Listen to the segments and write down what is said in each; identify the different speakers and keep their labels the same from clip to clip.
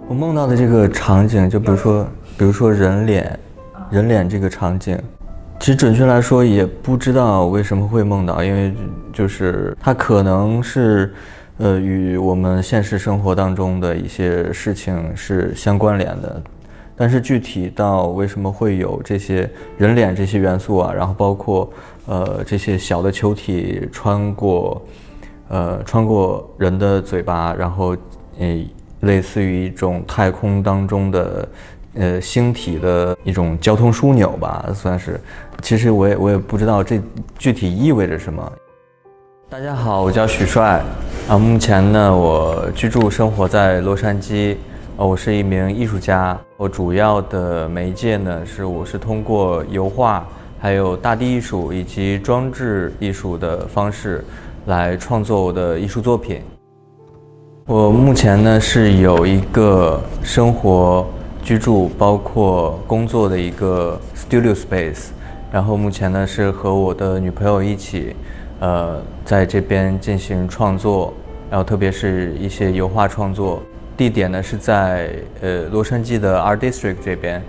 Speaker 1: 我梦到的这个场景，就比如说人脸这个场景，其实准确来说也不知道为什么会梦到，因为就是它可能是与我们现实生活当中的一些事情是相关联的，但是具体到为什么会有这些人脸这些元素啊，然后包括这些小的球体穿过人的嘴巴，然后类似于一种太空当中的星体的一种交通枢纽吧，算是。其实我也不知道这具体意味着什么。大家好，我叫许帅，目前呢我居住生活在洛杉矶，我是一名艺术家。我主要的媒介呢我是通过油画、还有大地艺术以及装置艺术的方式来创作我的艺术作品。我目前呢是有一个生活、居住包括工作的一个 studio space， 然后目前呢是和我的女朋友一起，在这边进行创作，然后特别是一些油画创作。地点呢是在洛杉矶的 Art District 这边，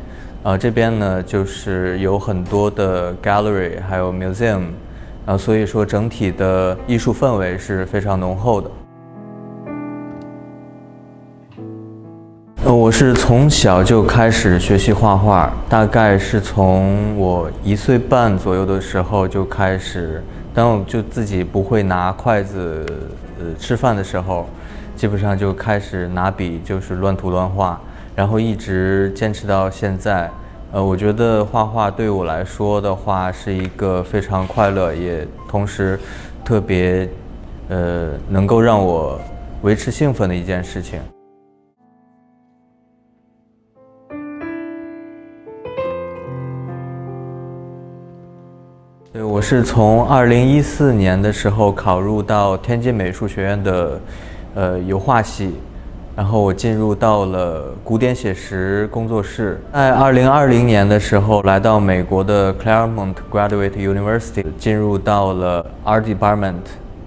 Speaker 1: 这边呢就是有很多的 gallery 还有 museum， 所以说整体的艺术氛围是非常浓厚的。我是从小就开始学习画画，大概是从我1岁半左右的时候就开始。当我就自己不会拿筷子吃饭的时候，基本上就开始拿笔就是乱涂乱画，然后一直坚持到现在。我觉得画画对我来说的话是一个非常快乐，也同时特别能够让我维持兴奋的一件事情。对，我是从2014年的时候考入到天津美术学院的油画系，然后我进入到了古典写实工作室。在2020年的时候来到美国的 Claremont Graduate University， 进入到了 Art Department，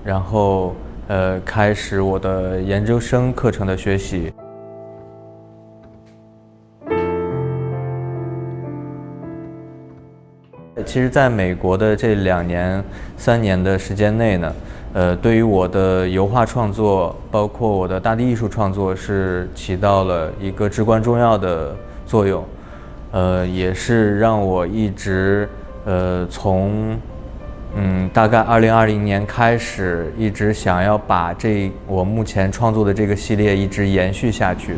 Speaker 1: 然后开始我的研究生课程的学习。其实在美国的这2年、3年的时间内呢，对于我的油画创作，包括我的大地艺术创作是起到了一个至关重要的作用，也是让我一直从大概2020年开始，一直想要把我目前创作的这个系列一直延续下去。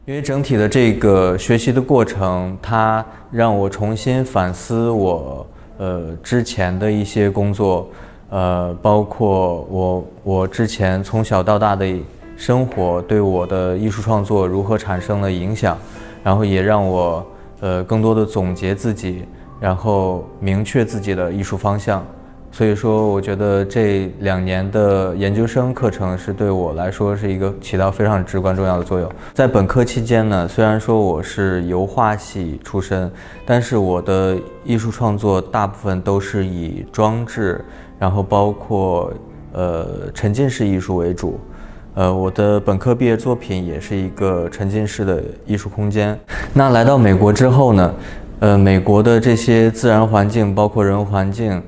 Speaker 1: 因为整体的这个学习的过程，它让我重新反思我之前的一些工作，包括我之前从小到大的生活对我的艺术创作如何产生了影响，然后也让我更多的总结自己，然后明确自己的艺术方向。所以说我觉得这2年的研究生课程是对我来说是一个起到非常至关重要的作用。在本科期间呢，虽然说我是油画系出身，但是我的艺术创作大部分都是以装置，然后包括沉浸式艺术为主。我的本科毕业作品也是一个沉浸式的艺术空间。那来到美国之后呢，美国的这些自然环境包括人文环境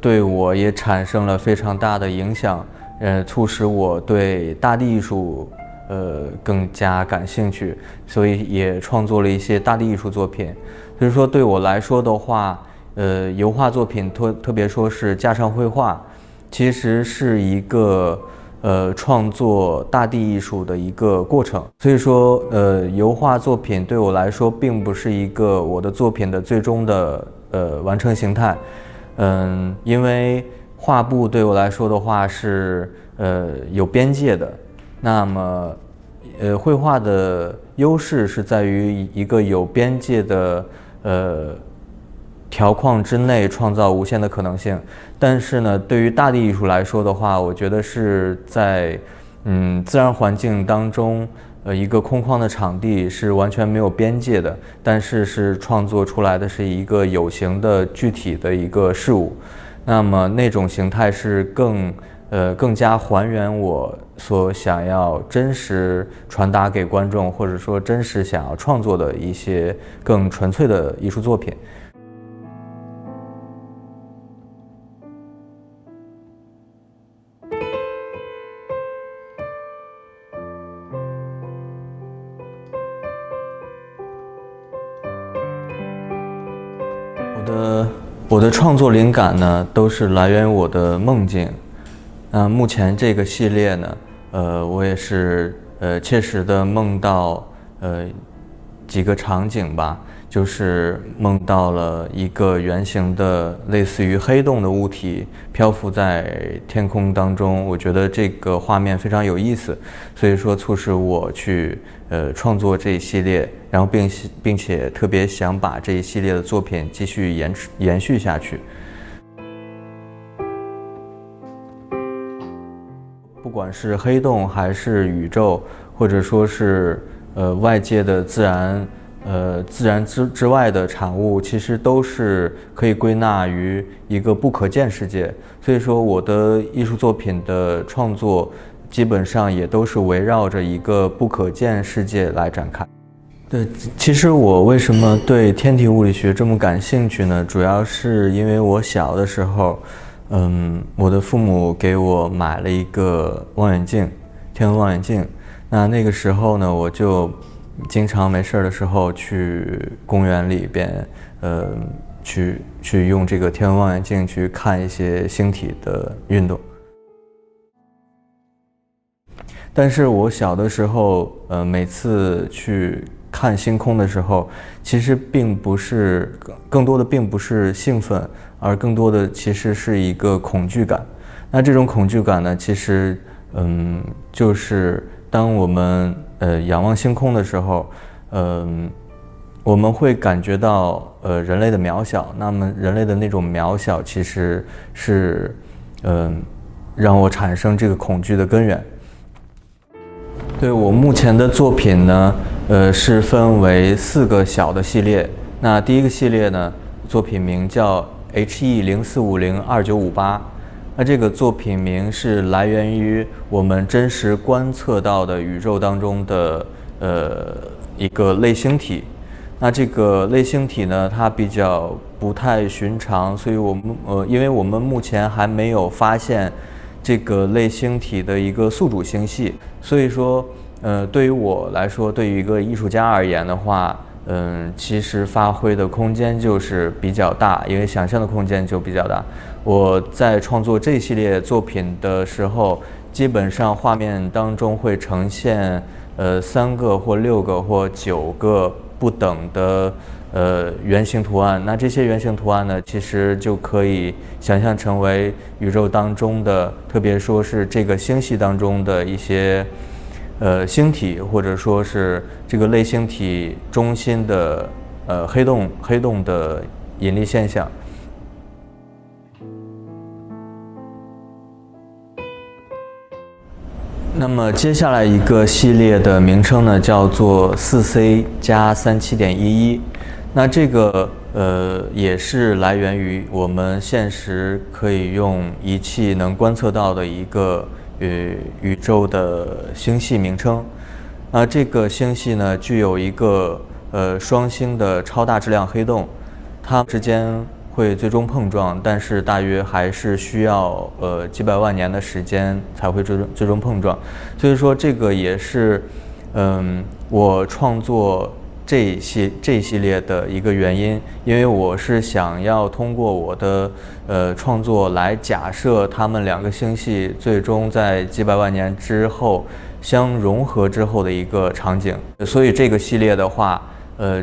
Speaker 1: 对我也产生了非常大的影响，促使我对大地艺术更加感兴趣，所以也创作了一些大地艺术作品。所以说对我来说的话，油画作品特别说是加上绘画，其实是一个创作大地艺术的一个过程。所以说油画作品对我来说并不是一个我的作品的最终的完成形态。因为画布对我来说的话是有边界的，那么绘画的优势是在于一个有边界的条框之内创造无限的可能性。但是呢，对于大地艺术来说的话，我觉得是在自然环境当中一个空旷的场地是完全没有边界的，但是创作出来的是一个有形的具体的一个事物。那么那种形态是更加还原我所想要真实传达给观众，或者说真实想要创作的一些更纯粹的艺术作品。我的创作灵感呢，都是来源于我的梦境。目前这个系列呢，我也是切实的梦到几个场景吧，就是梦到了一个圆形的类似于黑洞的物体漂浮在天空当中，我觉得这个画面非常有意思，所以说促使我去创作这一系列，然后并且特别想把这一系列的作品继续延续下去。不管是黑洞还是宇宙，或者说是外界的自然之外的产物，其实都是可以归纳于一个不可见世界。所以说我的艺术作品的创作基本上也都是围绕着一个不可见世界来展开。对，其实我为什么对天体物理学这么感兴趣呢？主要是因为我小的时候我的父母给我买了一个望远镜，天文望远镜。那个时候呢，我就经常没事的时候去公园里边，去用这个天文望远镜去看一些星体的运动。但是我小的时候，每次去看星空的时候，其实更多的并不是兴奋，而更多的其实是一个恐惧感。那这种恐惧感呢，其实就是当我们仰望星空的时候，我们会感觉到人类的渺小。那么人类的那种渺小，其实是让我产生这个恐惧的根源。对，我目前的作品呢，是分为4个小的系列。那第一个系列呢，作品名叫 HE04502958。那这个作品名是来源于我们真实观测到的宇宙当中的一个类星体。那这个类星体呢，它比较不太寻常，所以因为我们目前还没有发现这个类星体的一个宿主星系，所以说对于我来说，对于一个艺术家而言的话，其实发挥的空间就是比较大，因为想象的空间就比较大。我在创作这一系列作品的时候，基本上画面当中会呈现3个或6个或9个不等的圆形图案。那这些圆形图案呢，其实就可以想象成为宇宙当中的，特别说是这个星系当中的一些星体，或者说是这个类星体中心的黑洞的引力现象。那么接下来一个系列的名称呢，叫做 4C+37.11。那这个也是来源于我们现实可以用仪器能观测到的一个宇宙的星系名称。这个星系呢，具有一个双星的超大质量黑洞，它们之间会最终碰撞，但是大约还是需要几百万年的时间才会最终碰撞。所以说这个也是我创作这一系列的一个原因，因为我是想要通过我的创作来假设它们2个星系最终在几百万年之后相融合之后的一个场景。所以这个系列的话，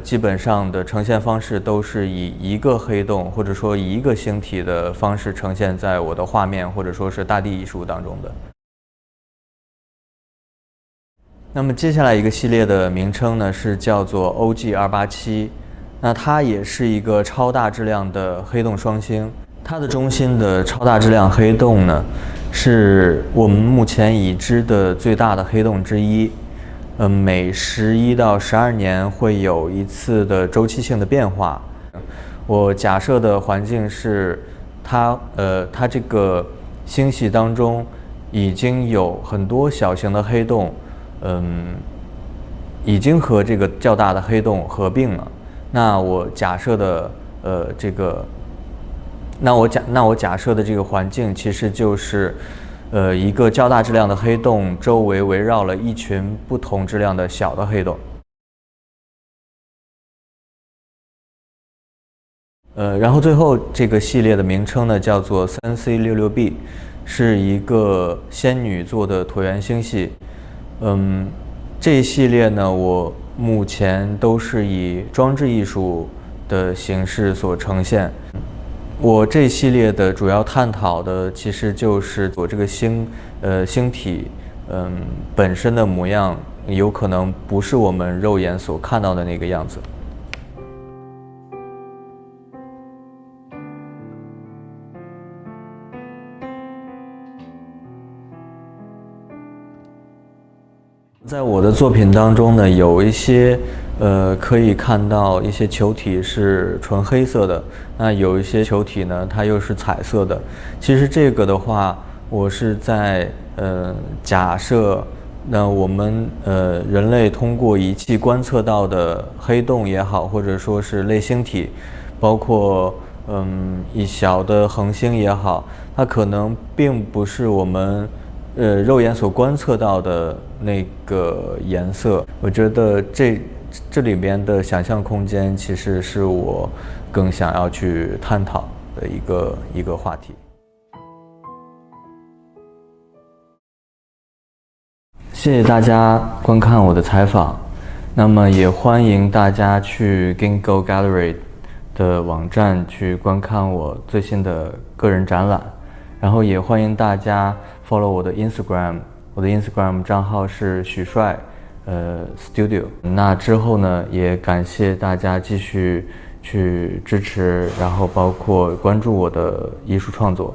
Speaker 1: 基本上的呈现方式都是以一个黑洞或者说一个星体的方式呈现在我的画面或者说是大地艺术当中的。那么接下来一个系列的名称呢，是叫做 OG287。那它也是一个超大质量的黑洞双星。它的中心的超大质量黑洞呢，是我们目前已知的最大的黑洞之一。每11到12年会有一次的周期性的变化。我假设的环境是它这个星系当中已经有很多小型的黑洞，已经和这个较大的黑洞合并了。那我假设的我假设的这个环境其实就是一个较大质量的黑洞周围围绕了一群不同质量的小的黑洞。然后最后这个系列的名称呢叫做 3C66b， 是一个仙女座的椭圆星系。这一系列呢，我目前都是以装置艺术的形式所呈现。我这一系列的主要探讨的其实就是我这个星体本身的模样有可能不是我们肉眼所看到的那个样子。在我的作品当中呢，有一些可以看到一些球体是纯黑色的，那有一些球体呢，它又是彩色的。其实这个的话，我是在假设，那我们人类通过仪器观测到的黑洞也好，或者说是类星体，包括一小的恒星也好，它可能并不是我们肉眼所观测到的那个颜色。我觉得这里边的想象空间其实是我更想要去探讨的一个话题。谢谢大家观看我的采访，那么也欢迎大家去 Ginkgo Gallery 的网站去观看我最新的个人展览，然后也欢迎大家 follow 我的 Instagram， 我的 Instagram 账号是许帅Studio。那之后呢，也感谢大家继续去支持，然后包括关注我的艺术创作。